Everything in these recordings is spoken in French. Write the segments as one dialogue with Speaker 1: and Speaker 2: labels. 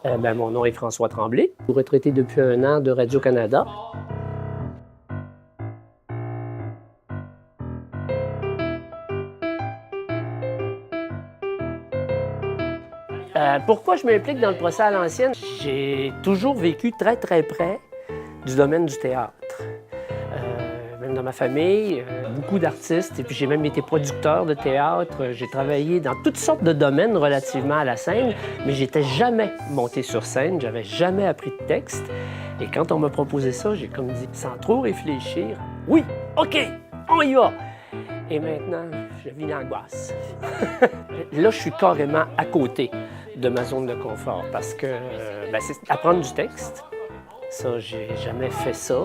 Speaker 1: Mon nom est François Tremblay, retraité depuis 1 an de Radio-Canada. Pourquoi je m'implique dans le procès à l'ancienne? J'ai toujours vécu très près du domaine du théâtre. Même dans ma famille, beaucoup d'artistes, et puis j'ai même été producteur de théâtre. J'ai travaillé dans toutes sortes de domaines relativement à la scène, mais j'étais jamais monté sur scène, j'avais jamais appris de texte. Et quand on m'a proposé ça, j'ai comme dit, sans trop réfléchir, « Oui, OK, on y va! » Et maintenant, je vis l'angoisse. Là, je suis carrément à côté de ma zone de confort parce que c'est apprendre du texte. Ça, j'ai jamais fait ça.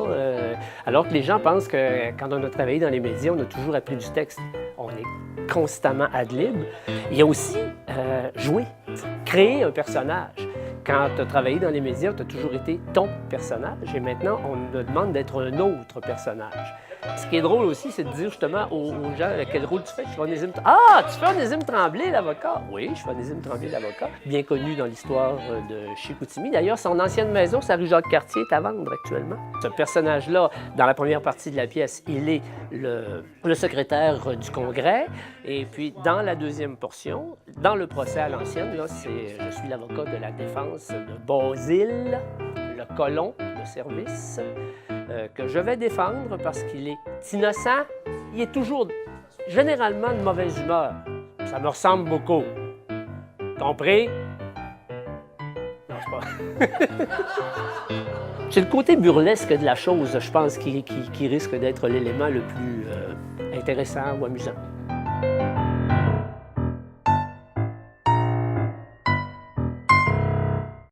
Speaker 1: Alors que les gens pensent que quand on a travaillé dans les médias, on a toujours appris du texte. On est constamment ad lib. Il y a aussi jouer, créer un personnage. Quand tu as travaillé dans les médias, tu as toujours été ton personnage et maintenant, on nous demande d'être un autre personnage. Ce qui est drôle aussi, c'est de dire justement aux gens quel rôle tu fais. Je fais Onésime... Ah, tu fais Onésime Tremblay, l'avocat? Oui, je fais Onésime Tremblay, l'avocat. Bien connu dans l'histoire de Chicoutimi. D'ailleurs, son ancienne maison, sa rue Jacques-Cartier, est à vendre actuellement. Ce personnage-là, dans la première partie de la pièce, il est le secrétaire du Congrès. Et puis, dans la deuxième portion, dans le procès à l'ancienne, là, je suis l'avocat de la défense de Basile, le colon de service, que je vais défendre parce qu'il est innocent. Il est toujours, généralement, de mauvaise humeur. Ça me ressemble beaucoup. Compris? Non, c'est pas... C'est le côté burlesque de la chose, je pense, qui risque d'être l'élément le plus intéressant ou amusant.